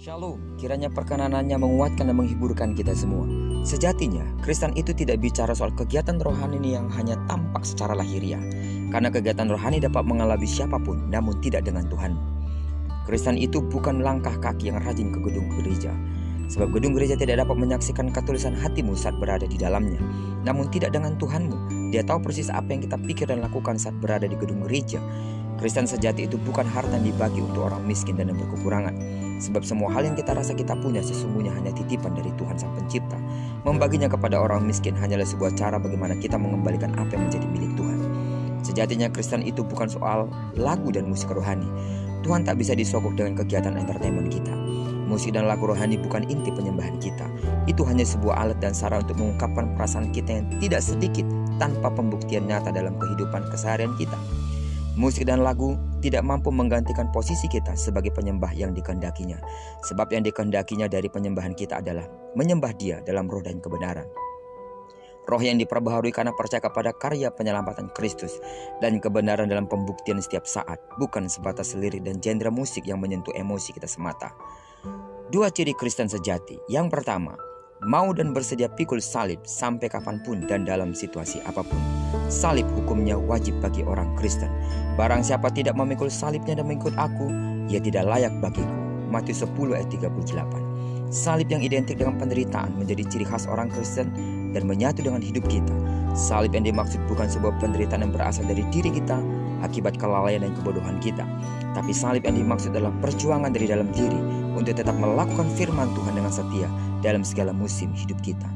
Shalom, kiranya perkenanannya menguatkan dan menghiburkan kita semua. Sejatinya, Kristen itu tidak bicara soal kegiatan rohani yang hanya tampak secara lahiriah. Karena kegiatan rohani dapat mengelabui siapapun, namun tidak dengan Tuhan. Kristen itu bukan langkah kaki yang rajin ke gedung gereja. Sebab gedung gereja tidak dapat menyaksikan ketulusan hatimu saat berada di dalamnya. Namun tidak dengan Tuhanmu. Dia tahu persis apa yang kita pikir dan lakukan saat berada di gedung gereja. Kristen sejati itu bukan harta yang dibagi untuk orang miskin dan yang berkekurangan. Sebab semua hal yang kita rasa kita punya sesungguhnya hanya titipan dari Tuhan Sang Pencipta. Membaginya kepada orang miskin hanyalah sebuah cara bagaimana kita mengembalikan apa yang menjadi milik Tuhan. Sejatinya Kristen itu bukan soal lagu dan musik rohani. Tuhan tak bisa disogok dengan kegiatan entertainment kita. Musik dan lagu rohani bukan inti penyembahan kita. Itu hanya sebuah alat dan sarana untuk mengungkapkan perasaan kita yang tidak sedikit tanpa pembuktian nyata dalam kehidupan keseharian kita. Musik dan lagu tidak mampu menggantikan posisi kita sebagai penyembah yang dikehendakinya. Sebab yang dikehendakinya dari penyembahan kita adalah menyembah Dia dalam roh dan kebenaran. Roh yang diperbaharui karena percaya kepada karya penyelamatan Kristus dan kebenaran dalam pembuktian setiap saat, bukan sebatas lirik dan genre musik yang menyentuh emosi kita semata. Dua ciri Kristen sejati. Yang pertama, mau dan bersedia pikul salib sampai kapanpun dan dalam situasi apapun. Salib hukumnya wajib bagi orang Kristen. Barang siapa tidak memikul salibnya dan mengikut aku, ia tidak layak bagiku. Matius 10 ayat 38. Salib yang identik dengan penderitaan menjadi ciri khas orang Kristen dan menyatu dengan hidup kita. Salib yang dimaksud bukan sebuah penderitaan yang berasal dari diri kita akibat kelalaian dan kebodohan kita. Tapi salib yang dimaksud adalah perjuangan dari dalam diri untuk tetap melakukan firman Tuhan dengan setia dalam segala musim hidup kita.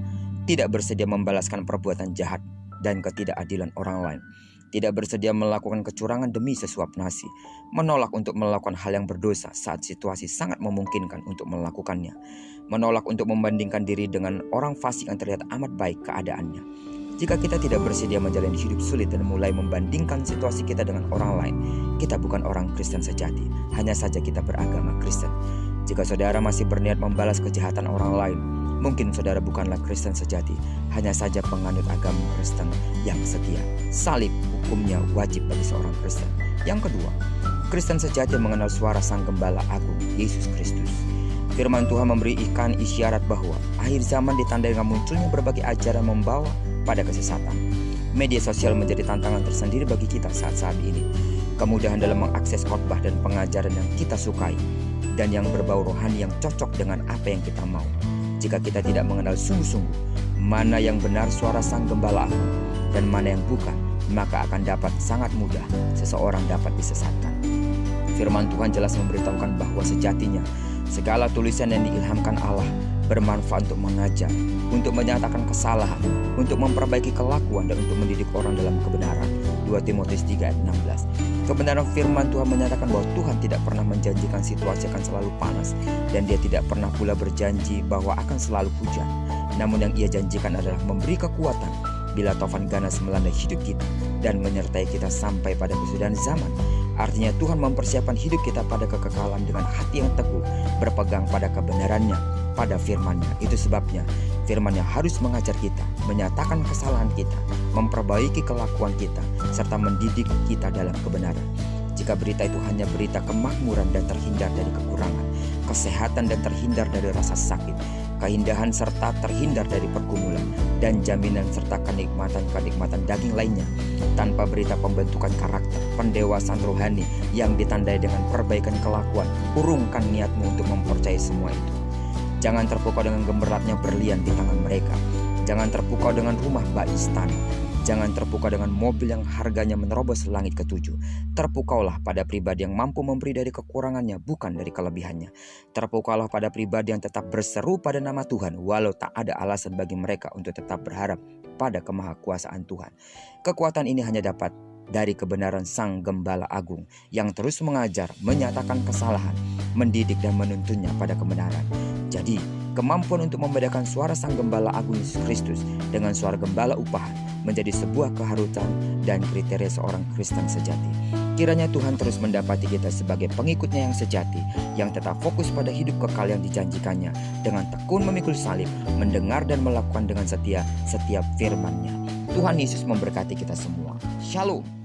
Tidak bersedia membalaskan perbuatan jahat dan ketidakadilan orang lain. Tidak bersedia melakukan kecurangan demi sesuap nasi. Menolak untuk melakukan hal yang berdosa saat situasi sangat memungkinkan untuk melakukannya. Menolak untuk membandingkan diri dengan orang fasik yang terlihat amat baik keadaannya. Jika kita tidak bersedia menjalani hidup sulit dan mulai membandingkan situasi kita dengan orang lain, kita bukan orang Kristen sejati. Hanya saja kita beragama Kristen. Jika saudara masih berniat membalas kejahatan orang lain, mungkin saudara bukanlah Kristen sejati, hanya saja penganut agama Kristen yang setia. Salib hukumnya wajib bagi seorang Kristen. Yang kedua, Kristen sejati mengenal suara Sang Gembala Agung, Yesus Kristus. Firman Tuhan memberikan isyarat bahwa akhir zaman ditandai dengan munculnya berbagai ajaran membawa pada kesesatan. Media sosial menjadi tantangan tersendiri bagi kita saat ini. Kemudahan dalam mengakses khotbah dan pengajaran yang kita sukai dan yang berbau rohani yang cocok dengan apa yang kita mau. Jika kita tidak mengenal sungguh-sungguh mana yang benar suara Sang Gembala Agung dan mana yang bukan, maka akan dapat sangat mudah seseorang dapat disesatkan. Firman Tuhan jelas memberitahukan bahwa sejatinya segala tulisan yang diilhamkan Allah bermanfaat untuk mengajar, untuk menyatakan kesalahan, untuk memperbaiki kelakuan dan untuk mendidik orang dalam kebenaran. 2 Timotius 3 ayat 16. Kebenaran firman Tuhan menyatakan bahwa Tuhan tidak pernah menjanjikan situasi akan selalu panas dan Dia tidak pernah pula berjanji bahwa akan selalu hujan. Namun yang Ia janjikan adalah memberi kekuatan bila taufan ganas melanda hidup kita dan menyertai kita sampai pada kesudahan zaman. Artinya Tuhan mempersiapkan hidup kita pada kekekalan dengan hati yang teguh, berpegang pada kebenarannya, pada firman-Nya. Itu sebabnya firman-Nya harus mengajar kita, menyatakan kesalahan kita, memperbaiki kelakuan kita, serta mendidik kita dalam kebenaran. Jika berita itu hanya berita kemakmuran dan terhindar dari kekurangan, kesehatan dan terhindar dari rasa sakit, keindahan serta terhindar dari pergumulan, dan jaminan serta kenikmatan-kenikmatan daging lainnya, tanpa berita pembentukan karakter, pendewasaan rohani yang ditandai dengan perbaikan kelakuan, urungkan niatmu untuk mempercayai semua itu. Jangan terpukau dengan gemerlapnya berlian di tangan mereka. Jangan terpukau dengan rumah bak istana. Jangan terpukau dengan mobil yang harganya menerobos langit ketujuh. Terpukaulah pada pribadi yang mampu memberi dari kekurangannya, bukan dari kelebihannya. Terpukaulah pada pribadi yang tetap berseru pada nama Tuhan, walau tak ada alasan bagi mereka untuk tetap berharap pada kemahakuasaan Tuhan. Kekuatan ini hanya dapat dari kebenaran Sang Gembala Agung yang terus mengajar, menyatakan kesalahan, mendidik dan menuntunnya pada kebenaran. Jadi, kemampuan untuk membedakan suara Sang Gembala Agung Yesus Kristus dengan suara gembala upahan menjadi sebuah keharusan dan kriteria seorang Kristen sejati. Kiranya Tuhan terus mendapati kita sebagai pengikutnya yang sejati, yang tetap fokus pada hidup kekal yang dijanjikannya, dengan tekun memikul salib, mendengar dan melakukan dengan setia setiap firman-Nya. Tuhan Yesus memberkati kita semua. Shalom.